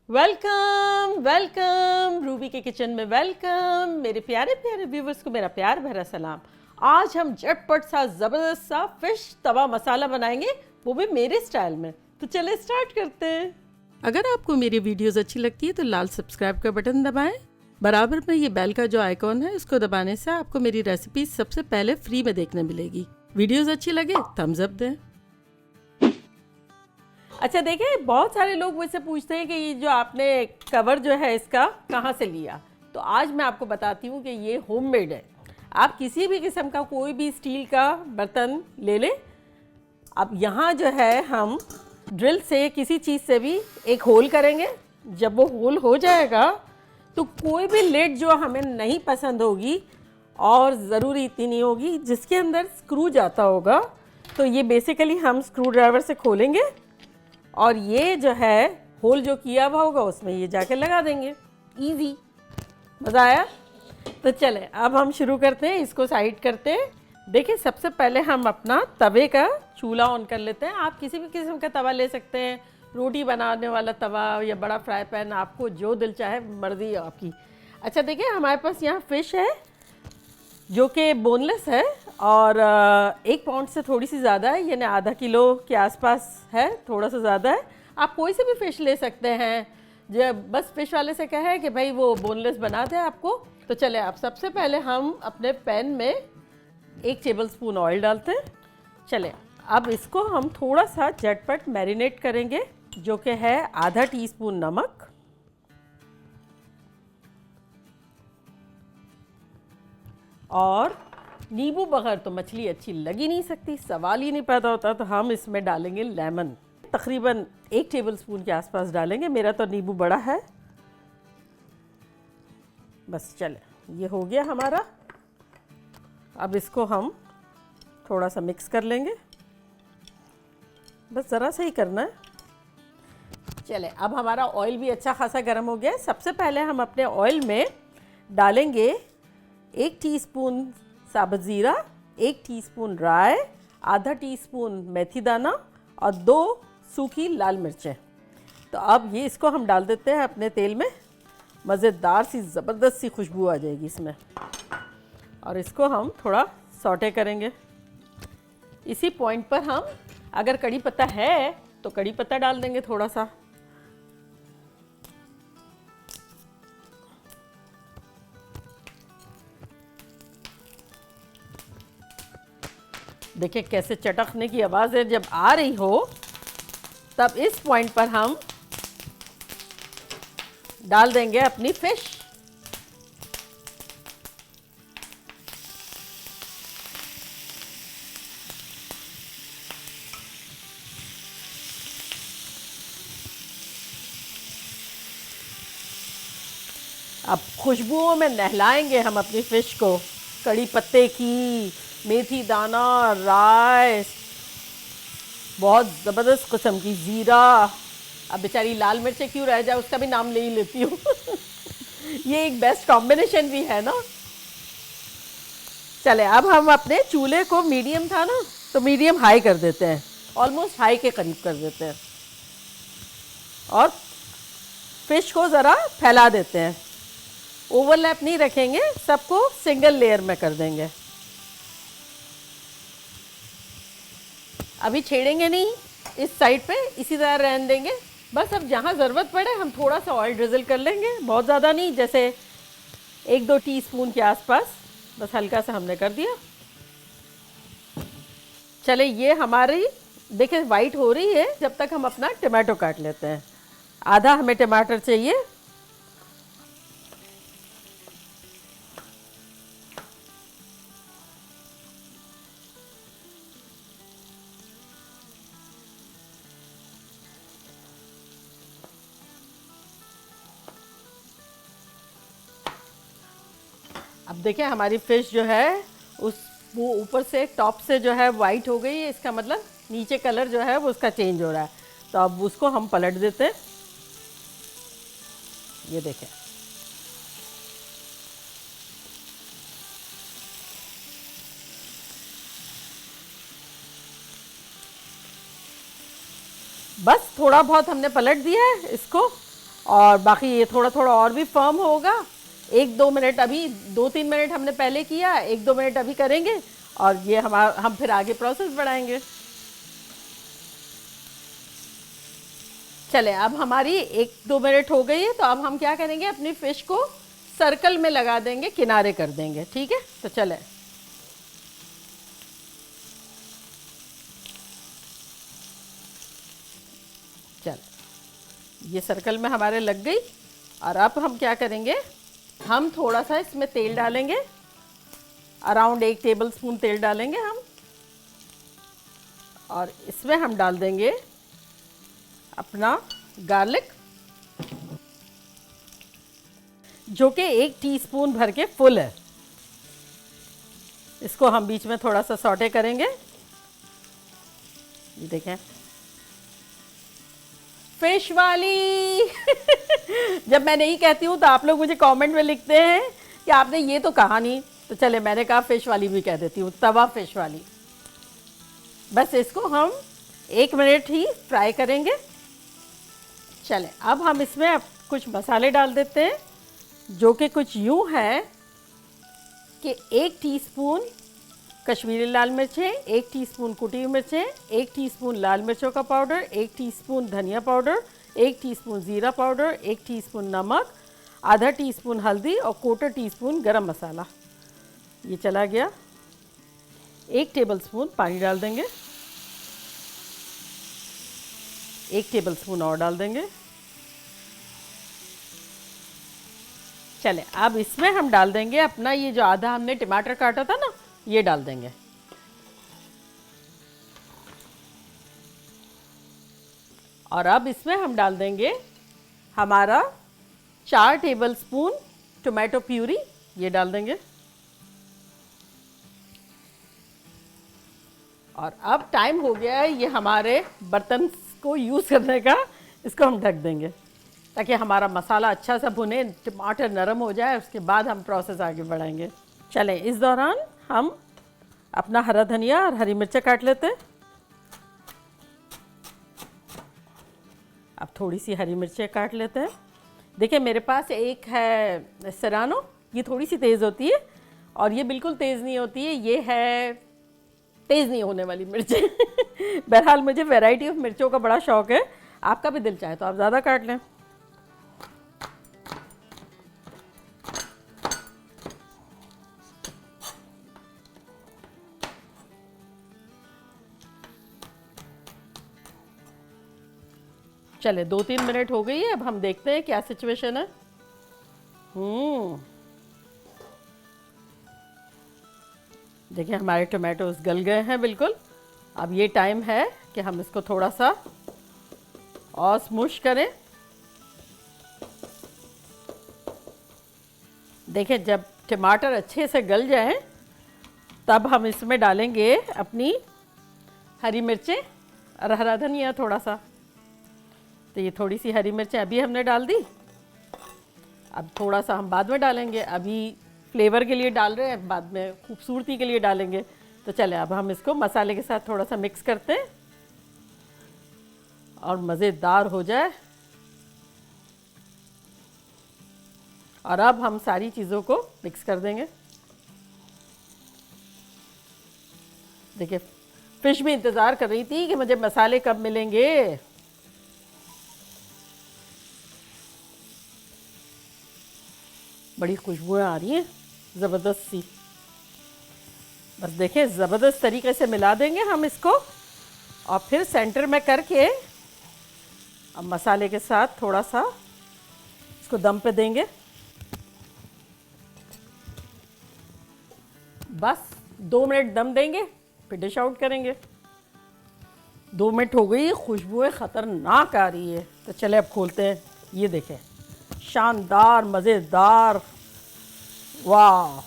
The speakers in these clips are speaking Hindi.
वेलकम वेलकम रूबी के किचन में वेलकम। मेरे प्यारे प्यारे व्यूवर्स को मेरा प्यार भरा सलाम। आज हम झटपट सा ज़बरदस्त सा फिश तवा मसाला बनाएंगे, वो भी मेरे स्टाइल में। तो चले स्टार्ट करते हैं। अगर आपको मेरी वीडियोस अच्छी लगती है तो लाल सब्सक्राइब का बटन दबाएं। बराबर में ये बेल का जो आइकॉन है इसको दबाने से आपको मेरी रेसिपी सबसे पहले फ्री में देखने मिलेगी। वीडियोस अच्छी लगे थम्स अप दें। अच्छा देखें, बहुत सारे लोग मुझसे पूछते हैं कि ये जो आपने कवर जो है इसका कहाँ से लिया, तो आज मैं आपको बताती हूँ कि ये होममेड है। आप किसी भी किस्म का कोई भी स्टील का बर्तन ले लें। अब यहाँ जो है हम ड्रिल से किसी चीज़ से भी एक होल करेंगे। जब वो होल हो जाएगा तो कोई भी लिड जो हमें नहीं पसंद होगी, और ज़रूरी इतनी नहीं होगी, जिसके अंदर स्क्रू जाता होगा, तो ये बेसिकली हम स्क्रू ड्राइवर से खोलेंगे और ये जो है होल जो किया हुआ होगा उसमें ये जाके लगा देंगे। इजी, मज़ा आया? तो चले अब हम शुरू करते हैं, इसको साइड करते हैं। देखिए, सबसे पहले हम अपना तवे का चूल्हा ऑन कर लेते हैं। आप किसी भी किस्म का तवा ले सकते हैं, रोटी बनाने वाला तवा या बड़ा फ्राई पैन, आपको जो दिल चाहे, मर्जी आपकी। अच्छा देखिए, हमारे पास यहाँ फ़िश है जो कि बोनलेस है और 1 पाउंड से थोड़ी सी ज़्यादा है, यानी आधा किलो के आसपास है, थोड़ा सा ज़्यादा है। आप कोई से भी फ़िश ले सकते हैं। जब बस फ़िश वाले से कहे कि भाई वो बोनलेस बना दे आपको। तो चले अब सबसे पहले हम अपने पैन में 1 टेबलस्पून ऑयल डालते हैं। चले अब इसको हम थोड़ा सा झटपट मैरिनेट करेंगे, जो कि है आधा टीस्पून नमक, और नींबू बगैर तो मछली अच्छी लग ही नहीं सकती, सवाल ही नहीं पैदा होता। तो हम इसमें डालेंगे लेमन, तकरीबन 1 टेबलस्पून के आसपास डालेंगे। मेरा तो नींबू बड़ा है। बस चले, ये हो गया हमारा। अब इसको हम थोड़ा सा मिक्स कर लेंगे, बस ज़रा सा ही करना है। चले अब हमारा ऑयल भी अच्छा खासा गर्म हो गया है। सबसे पहले हम अपने ऑयल में डालेंगे 1 टीस्पून साबुत ज़ीरा, 1 टीस्पून राई, आधा टीस्पून मेथी दाना और 2 सूखी लाल मिर्चें। तो अब ये इसको हम डाल देते हैं अपने तेल में। मज़ेदार सी ज़बरदस्त सी खुशबू आ जाएगी इसमें, और इसको हम थोड़ा सौटे करेंगे। इसी पॉइंट पर हम अगर कड़ी पत्ता है तो कड़ी पत्ता डाल देंगे थोड़ा सा। देखिए कैसे चटकने की आवाज़ जब आ रही हो, तब इस पॉइंट पर हम डाल देंगे अपनी फिश। अब खुशबुओं में नहलाएंगे हम अपनी फिश को, कड़ी पत्ते की, मेथी दाना, राई, बहुत ज़बरदस्त किस्म की ज़ीरा। अब बेचारी लाल मिर्चें क्यों रह जाए, उसका भी नाम ले ही लेती हूँ। ये एक बेस्ट कॉम्बिनेशन भी है ना। चले अब हम अपने चूल्हे को, मीडियम था ना तो मीडियम हाई कर देते हैं, ऑलमोस्ट हाई के करीब कर देते हैं, और फिश को ज़रा फैला देते हैं। ओवरलैप नहीं रखेंगे, सबको सिंगल लेयर में कर देंगे। अभी छेड़ेंगे नहीं इस साइड पे, इसी तरह रहने देंगे। बस अब जहाँ ज़रूरत पड़े हम थोड़ा सा ऑयल ड्रिजल कर लेंगे, बहुत ज़्यादा नहीं, जैसे 1-2 टीस्पून के आसपास, बस हल्का सा हमने कर दिया। चले ये हमारी देखिए वाइट हो रही है, जब तक हम अपना टमाटो काट लेते हैं। आधा हमें टमाटर चाहिए। अब देखिए हमारी फ़िश जो है वो ऊपर से टॉप से जो है वाइट हो गई है, इसका मतलब नीचे कलर जो है वो उसका चेंज हो रहा है। तो अब उसको हम पलट देते हैं। ये देखें, बस थोड़ा बहुत हमने पलट दिया है इसको। और बाकी ये थोड़ा थोड़ा और भी फर्म होगा। 1-2 मिनट अभी, 2-3 मिनट हमने पहले किया, 1-2 मिनट अभी करेंगे और ये हम फिर आगे प्रोसेस बढ़ाएंगे। चले, अब हमारी 1-2 मिनट हो गई है, तो अब हम क्या करेंगे, अपनी फ़िश को सर्कल में लगा देंगे, किनारे कर देंगे। ठीक है, तो चले। चल, ये सर्कल में हमारे लग गई। और अब हम क्या करेंगे, हम थोड़ा सा इसमें तेल डालेंगे, अराउंड 1 टेबल स्पून तेल डालेंगे हम। और इसमें हम डाल देंगे अपना गार्लिक, जो कि 1 टीस्पून भर के फुल है। इसको हम बीच में थोड़ा सा सौटे करेंगे। ये देखें, फिश वाली जब मैं नहीं कहती हूँ तो आप लोग मुझे कमेंट में लिखते हैं कि आपने ये तो कहा नहीं, तो चले मैंने कहा फिश वाली भी कह देती हूँ, तवा फिश वाली। बस इसको हम 1 मिनट ही फ्राई करेंगे। चले, अब हम इसमें अब कुछ मसाले डाल देते हैं, जो कि कुछ यूँ है कि 1 टीस्पून कश्मीरी लाल मिर्चें, 1 टीस्पून कुटी हुई मिर्चें, 1 टीस्पून लाल मिर्चों का पाउडर, 1 टीस्पून धनिया पाउडर, 1 टीस्पून ज़ीरा पाउडर, 1 टीस्पून नमक, आधा टीस्पून हल्दी और 1/4 टीस्पून गरम मसाला। ये चला गया। 1 टेबलस्पून पानी डाल देंगे, 1 टेबलस्पून और डाल देंगे। चले, अब इसमें हम डाल देंगे अपना ये जो आधा हमने टमाटर काटा था ना, ये डाल देंगे। और अब इसमें हम डाल देंगे हमारा 4 टेबलस्पून टोमेटो प्यूरी, ये डाल देंगे। और अब टाइम हो गया है ये हमारे बर्तन को यूज़ करने का। इसको हम ढक देंगे ताकि हमारा मसाला अच्छा सा भुने, टमाटर नरम हो जाए, उसके बाद हम प्रोसेस आगे बढ़ाएंगे। चलें, इस दौरान हम अपना हरा धनिया और हरी मिर्चें काट लेते हैं। अब थोड़ी सी हरी मिर्चें काट लेते हैं। देखिए, मेरे पास एक है सेरानो, ये थोड़ी सी तेज़ होती है और ये बिल्कुल तेज़ नहीं होती है, ये है तेज़ नहीं होने वाली मिर्चें बहरहाल मुझे वैरायटी ऑफ मिर्चों का बड़ा शौक़ है। आपका भी दिल चाहे तो आप ज़्यादा काट लें। चले, 2-3 मिनट हो गई है, अब हम देखते हैं क्या सिचुएशन है। देखिए, हमारे टोमेटोज गल गए हैं बिल्कुल। अब ये टाइम है कि हम इसको थोड़ा सा और स्मूश करें। देखिए, जब टमाटर अच्छे से गल जाएं, तब हम इसमें डालेंगे अपनी हरी मिर्चें और हरा धनिया थोड़ा सा। तो ये थोड़ी सी हरी मिर्चें अभी हमने डाल दी, अब थोड़ा सा हम बाद में डालेंगे। अभी फ्लेवर के लिए डाल रहे हैं, बाद में खूबसूरती के लिए डालेंगे। तो चले, अब हम इसको मसाले के साथ थोड़ा सा मिक्स करते हैं और मज़ेदार हो जाए। और अब हम सारी चीज़ों को मिक्स कर देंगे। देखिए, फिश भी इंतज़ार कर रही थी कि मुझे मसाले कब मिलेंगे। बड़ी खुशबुएं आ रही हैं ज़बरदस्त सी। बस देखिए, ज़बरदस्त तरीके से मिला देंगे हम इसको और फिर सेंटर में करके अब मसाले के साथ थोड़ा सा इसको दम पे देंगे। बस 2 मिनट दम देंगे, फिर डिश आउट करेंगे। 2 मिनट हो गई, खुशबुएं ख़तरनाक आ रही है। तो चले, अब खोलते हैं। ये देखें, शानदार, मज़ेदार, वाह।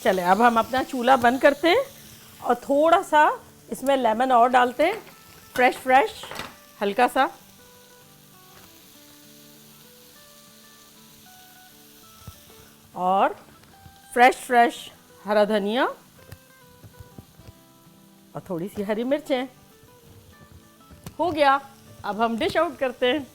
चले, अब हम अपना चूल्हा बंद करते हैं और थोड़ा सा इसमें लेमन और डालते हैं, फ्रेश हल्का सा। और फ्रेश हरा धनिया और थोड़ी सी हरी मिर्चें। हो गया। अब हम डिश आउट करते हैं।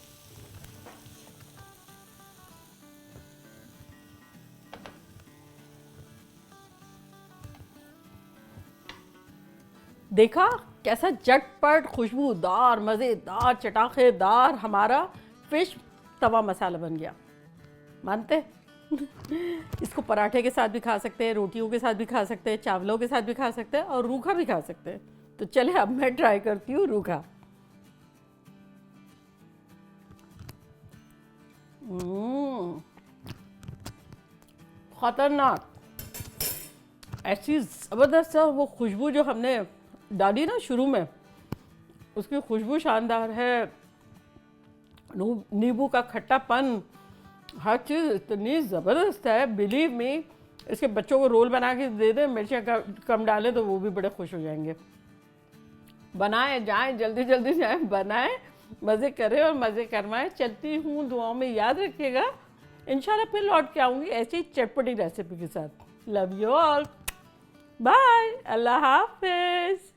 देखा कैसा झटपट खुशबूदार मज़ेदार चटाखेदार हमारा फिश तवा मसाला बन गया। मानते? इसको पराठे के साथ भी खा सकते हैं, रोटियों के साथ भी खा सकते हैं, चावलों के साथ भी खा सकते हैं और रूखा भी खा सकते हैं। तो चले अब मैं ट्राई करती हूँ रूखा। खतरनाक, ऐसी ज़बरदस्त वो खुशबू जो हमने डाली ना शुरू में, उसकी खुशबू शानदार है। नींबू का खट्टापन, हर चीज़ इतनी ज़बरदस्त है। बिलीव मी, इसके बच्चों को रोल बना के दे दें, मिर्चियाँ कम डालें तो वो भी बड़े खुश हो जाएंगे। बनाएं, जाएं, जल्दी जल्दी जाएं, बनाएं, मज़े करें और मज़े करवाएं। चलती हूँ, दुआओं में याद रखिएगा। इंशाल्लाह फिर लौट के आऊँगी ऐसी चटपटी रेसिपी के साथ। लव यू ऑल, बाय, अल्लाह हाफिज़।